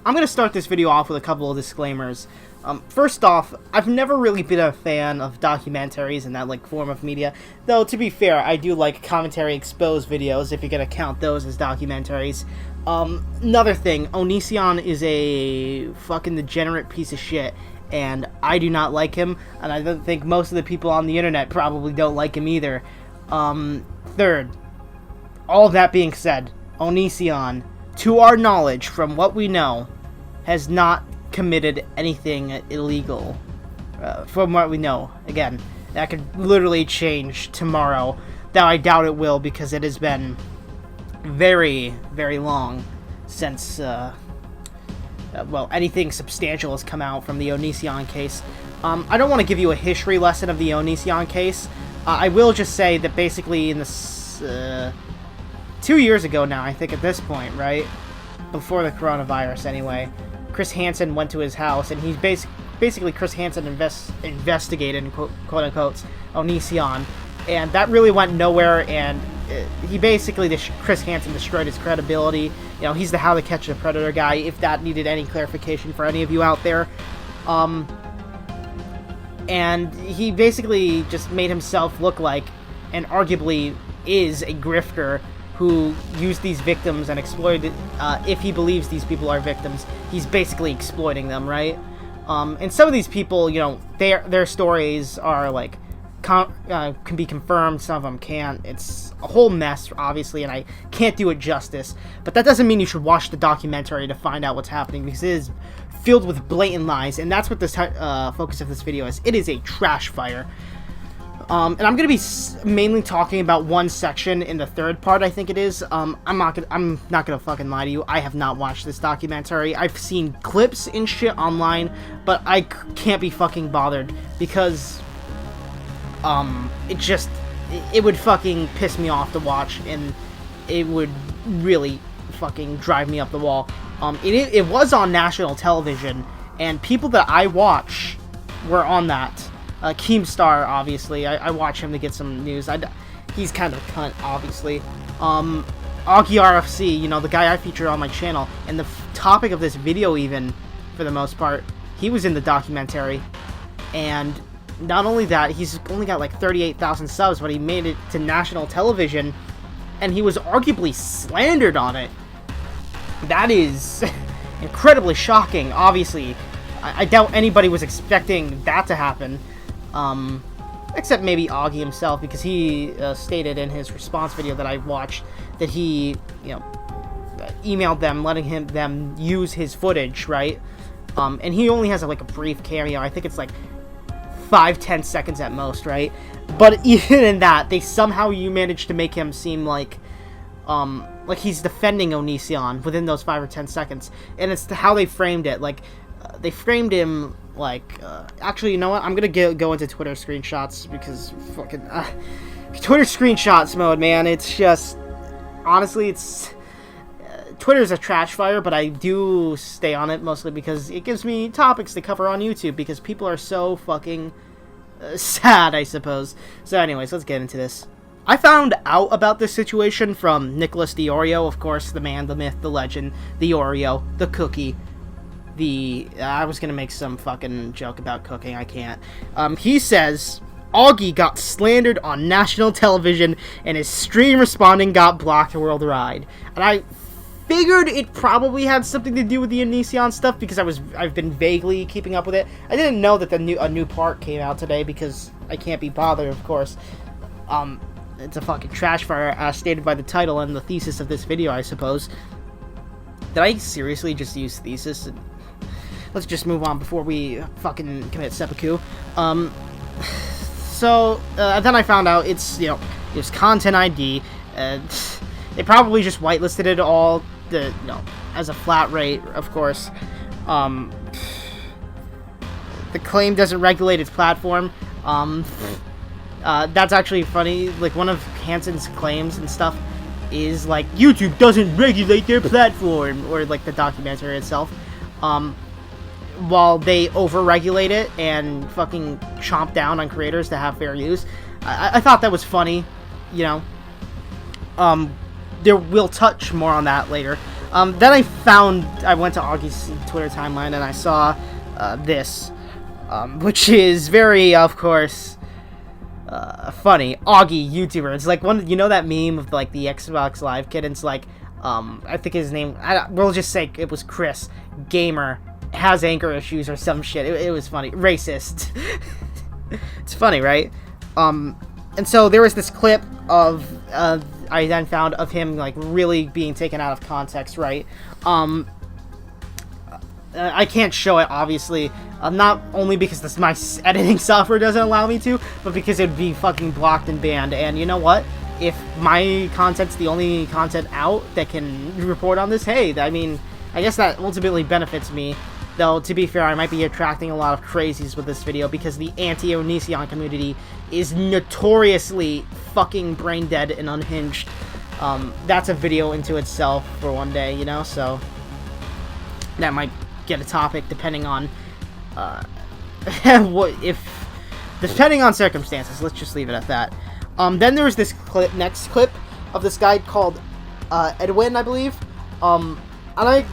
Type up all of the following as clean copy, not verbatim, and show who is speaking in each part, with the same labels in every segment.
Speaker 1: I'm going to start this video off with a couple of disclaimers. First off, I've never really been a fan of documentaries and that, like, form of media. Though, to be fair, I do like commentary exposed videos, if you're going to count those as documentaries. Another thing, Onision is a fucking degenerate piece of shit, and I do not like him, and I don't think most of the people on the internet probably don't like him either. Third, all of that being said, Onision, to our knowledge, from what we know, has not committed anything illegal. From what we know. Again, that could literally change tomorrow. Though I doubt it will, because it has been very, very long since, well, anything substantial has come out from the Onision case. I don't want to give you a history lesson of the Onision case. I will just say that basically in this, 2 years ago now, I think at this point, right? Before the coronavirus, anyway. Chris Hansen went to his house, and he's basically Chris Hansen investigated, quote-unquote, Onision, and that really went nowhere, and he basically, Chris Hansen destroyed his credibility. You know, he's the How to Catch a Predator guy, if that needed any clarification for any of you out there. And he basically just made himself look like, and arguably is, a grifter who used these victims and exploited, if he believes these people are victims, he's basically exploiting them, right? And some of these people, you know, their stories are, like, can be confirmed, some of them can't. It's a whole mess, obviously, and I can't do it justice, but that doesn't mean you should watch the documentary to find out what's happening, because it is filled with blatant lies, and that's what this focus of this video is. It is a trash fire. And I'm gonna be mainly talking about one section in the third part, I think it is. I'm not gonna fucking lie to you. I have not watched this documentary. I've seen clips and shit online, but I can't be fucking bothered because, it would fucking piss me off to watch, and it would really fucking drive me up the wall. It was on national television, and people that I watch were on that. Keemstar, obviously. I watch him to get some news. He's kind of a cunt, obviously. Augie RFC, you know, the guy I feature on my channel, and the topic of this video, even, for the most part, he was in the documentary. And not only that, he's only got like 38,000 subs, but he made it to national television, and he was arguably slandered on it. That is incredibly shocking, obviously. I doubt anybody was expecting that to happen. Except maybe Augie himself, because he stated in his response video that I watched that he, you know, emailed them, letting them use his footage, right? And he only has like a brief cameo. I think it's like 5-10 seconds at most, right? But even in that, they somehow managed to make him seem like he's defending Onision within those 5 or 10 seconds, and it's how they framed it. Like, they framed him like, actually, you know what? I'm gonna go into Twitter screenshots, because fucking, Twitter screenshots mode, man. It's just, honestly, Twitter's a trash fire, but I do stay on it mostly because it gives me topics to cover on YouTube, because people are so fucking sad, I suppose. So anyways, let's get into this. I found out about this situation from Nicholas the Oreo, of course, the man, the myth, the legend, the Oreo, the cookie. I was gonna make some fucking joke about cooking, I can't. He says, Augie got slandered on national television, and his stream responding got blocked worldwide. And I figured it probably had something to do with the Onision stuff, because I've been vaguely keeping up with it. I didn't know that a new part came out today, because I can't be bothered, of course. It's a fucking trash fire, as stated by the title and the thesis of this video, I suppose. Did I seriously just use thesis? Let's just move on before we fucking commit seppuku. So, then I found out it's, you know, it's content ID. They probably just whitelisted it all, as a flat rate, of course. The claim doesn't regulate its platform. That's actually funny. Like, one of Hansen's claims and stuff is, like, YouTube doesn't regulate their platform, or, like, the documentary itself. While they over-regulate it and fucking chomp down on creators to have fair use. I thought that was funny, you know. We'll touch more on that later. Then I went to Augie's Twitter timeline and I saw this, which is very, of course, funny. Augie, YouTuber. It's like one, you know that meme of like the Xbox Live kid? And it's like, I think his name, we'll just say it was Chris, gamer, has anger issues or some shit. It was funny. Racist. It's funny, right? And so there was this clip of, I then found of him, like, really being taken out of context, right? I can't show it, obviously, not only because my editing software doesn't allow me to, but because it'd be fucking blocked and banned. And you know what? If my content's the only content out that can report on this, hey, I mean, I guess that ultimately benefits me. Though, to be fair, I might be attracting a lot of crazies with this video because the anti-Onision community is notoriously fucking brain dead and unhinged. That's a video into itself for one day, you know, so that might get a topic depending on, depending on circumstances. Let's just leave it at that. Then there was this next clip of this guy called, Edwin, I believe, and I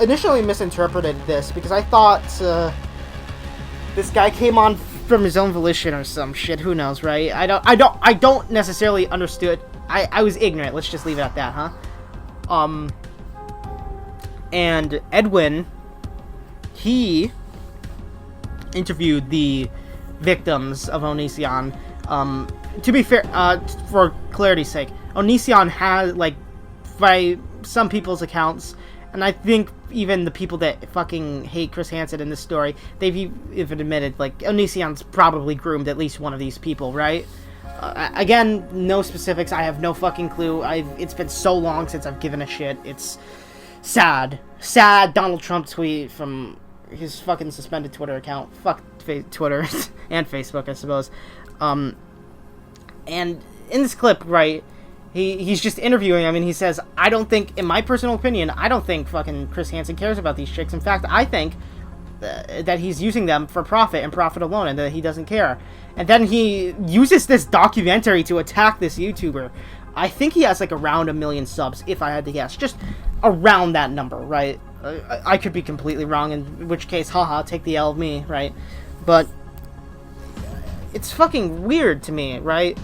Speaker 1: initially misinterpreted this because I thought this guy came on from his own volition or some shit. Who knows, right? I don't necessarily understood. I was ignorant. Let's just leave it at that, huh? And Edwin, he interviewed the victims of Onision. To be fair, for clarity's sake, Onision has, like, by some people's accounts, and I think even the people that fucking hate Chris Hansen in this story, they've even admitted, like, Onision's probably groomed at least one of these people, right? Again, no specifics. I have no fucking clue. It's been so long since I've given a shit. It's sad. Sad Donald Trump tweet from his fucking suspended Twitter account. Fuck Twitter and Facebook, I suppose. And in this clip, right, he's just interviewing him, and he says, I don't think, in my personal opinion, I don't think fucking Chris Hansen cares about these chicks. In fact, I think that he's using them for profit and profit alone, and that he doesn't care. And then he uses this documentary to attack this YouTuber. I think he has like around 1 million subs, if I had to guess. Just around that number, right? I could be completely wrong, in which case, haha, take the L of me, right? But it's fucking weird to me, right?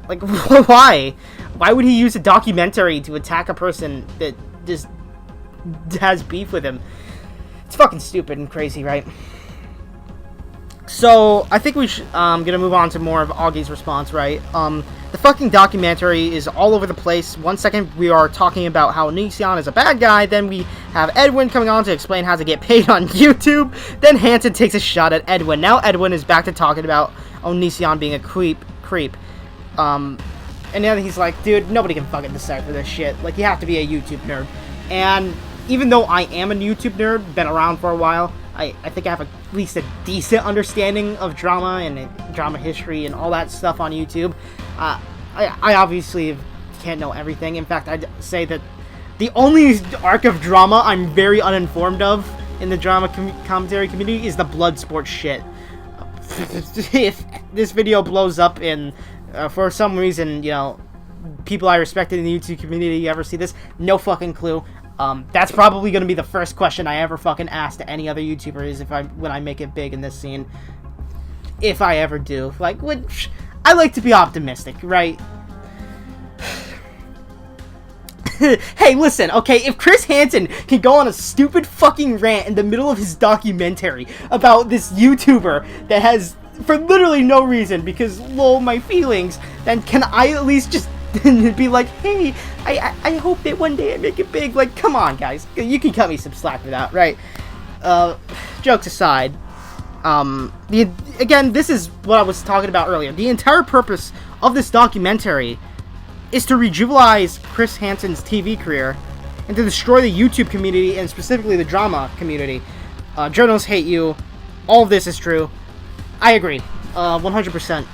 Speaker 1: Like, why? Why would he use a documentary to attack a person that just has beef with him? It's fucking stupid and crazy, right? So, I think we should, gonna move on to more of Augie's response, right? The fucking documentary is all over the place. One second, we are talking about how Onision is a bad guy, then we have Edwin coming on to explain how to get paid on YouTube, then Hansen takes a shot at Edwin. Now Edwin is back to talking about Onision being a creep. And then he's like, dude, nobody can fucking decipher this shit. Like, you have to be a YouTube nerd. And even though I am a YouTube nerd, been around for a while, I think I have at least a decent understanding of drama and drama history and all that stuff on YouTube. I obviously can't know everything. In fact, I'd say that the only arc of drama I'm very uninformed of in the drama commentary community is the blood sport shit. If this video blows up and for some reason, you know, people I respected in the YouTube community ever see this, no fucking clue. That's probably going to be the first question I ever fucking ask to any other YouTuber is when I make it big in this scene. If I ever do. Like, which, I like to be optimistic, right? Hey, listen, okay, if Chris Hansen can go on a stupid fucking rant in the middle of his documentary about this YouTuber that has, for literally no reason, because, lol, my feelings, then can I at least just be like, hey, I hope that one day I make it big? Like, come on, guys. You can cut me some slack for that, right? Jokes aside, again, this is what I was talking about earlier. The entire purpose of this documentary is to rejuvenize Chris Hansen's TV career and to destroy the YouTube community and specifically the drama community. Journalists hate you. All of this is true. I agree. 100%.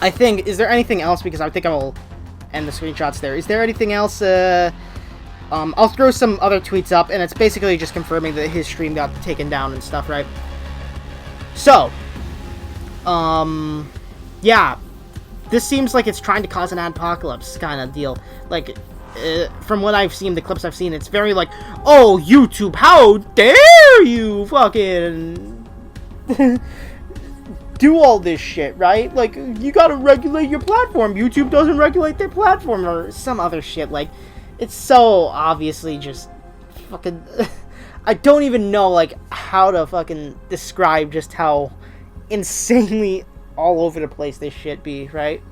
Speaker 1: I think, is there anything else? Because I think I will end the screenshots there. Is there anything else? I'll throw some other tweets up, and it's basically just confirming that his stream got taken down and stuff, right? So, yeah. This seems like it's trying to cause an apocalypse kind of deal. Like, from what I've seen, the clips I've seen, it's very like, oh, YouTube, how dare you fucking do all this shit, right? Like, you gotta regulate your platform. YouTube doesn't regulate their platform, or some other shit. Like, it's so obviously just fucking... I don't even know, like, how to fucking describe just how insanely all over the place this shit be, right?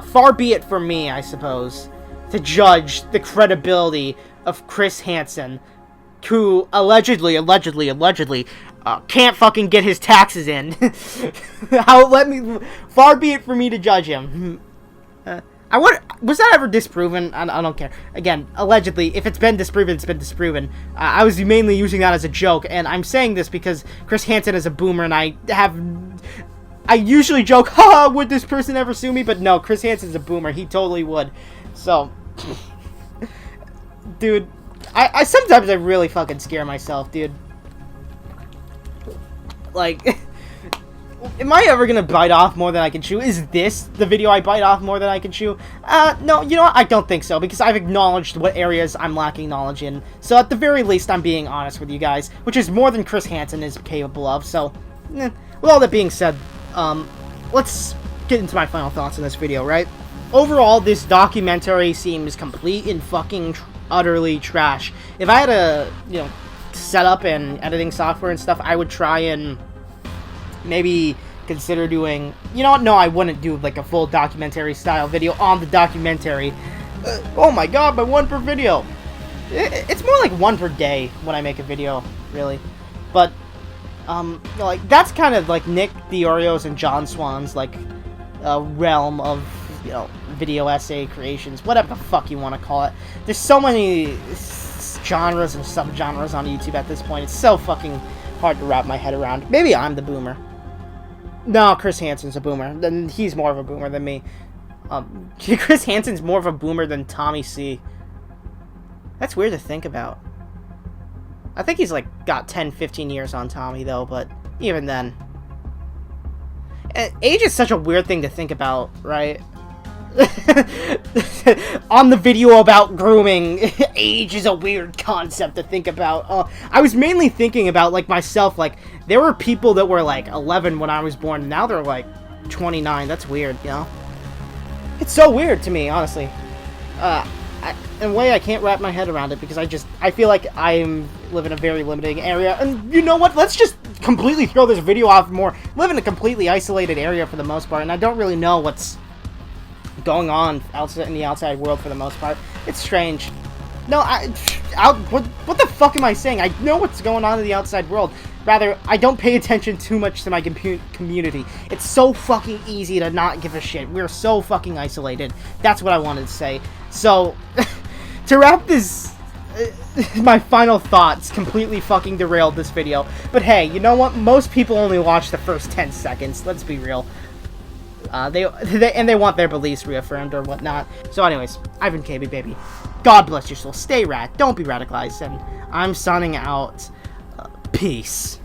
Speaker 1: Far be it from me, I suppose, to judge the credibility of Chris Hansen, who allegedly can't fucking get his taxes in. Far be it for me to judge him. Was that ever disproven? I don't care. Again, allegedly, if it's been disproven, it's been disproven. I was mainly using that as a joke, and I'm saying this because Chris Hansen is a boomer, and I usually joke, haha, would this person ever sue me? But no, Chris Hansen's a boomer. He totally would. So, dude, I sometimes I really fucking scare myself, dude. Like, am I ever gonna bite off more than I can chew? Is this the video I bite off more than I can chew? No, you know what? I don't think so, because I've acknowledged what areas I'm lacking knowledge in. So at the very least, I'm being honest with you guys, which is more than Chris Hansen is capable of. So, with all that being said, let's get into my final thoughts on this video, right? Overall, this documentary seems complete and fucking utterly trash. If I had a, setup and editing software and stuff, I would try and maybe consider doing... You know what? No, I wouldn't do, like, a full documentary-style video on the documentary. Oh my god, my one per video! It's more like one per day when I make a video, really. But... like, that's kind of like Nick Diorio's and John Swan's, like, realm of, video essay creations, whatever the fuck you want to call it. There's so many genres and subgenres on YouTube at this point. It's so fucking hard to wrap my head around. Maybe I'm the boomer. No, Chris Hansen's a boomer. Then he's more of a boomer than me. Chris Hansen's more of a boomer than Tommy C. That's weird to think about. I think he's, like, got 10, 15 years on Tommy, though, but even then. Age is such a weird thing to think about, right? On the video about grooming, age is a weird concept to think about. I was mainly thinking about, like, myself, like, there were people that were, like, 11 when I was born, and now they're, like, 29. That's weird, It's so weird to me, honestly. In a way, I can't wrap my head around it, because I feel like I live in a very limiting area, and you know what, let's just completely throw this video off more. I live in a completely isolated area for the most part, and I don't really know what's going on outside in the outside world for the most part. It's strange. No, what the fuck am I saying? I know what's going on in the outside world. Rather, I don't pay attention too much to my community. It's so fucking easy to not give a shit. We're so fucking isolated. That's what I wanted to say. So, to wrap this, my final thoughts completely fucking derailed this video. But hey, you know what? Most people only watch the first 10 seconds. Let's be real. They want their beliefs reaffirmed or whatnot. So anyways, I've been KB Baby. God bless your soul. Stay rat. Don't be radicalized. And I'm signing out. Peace.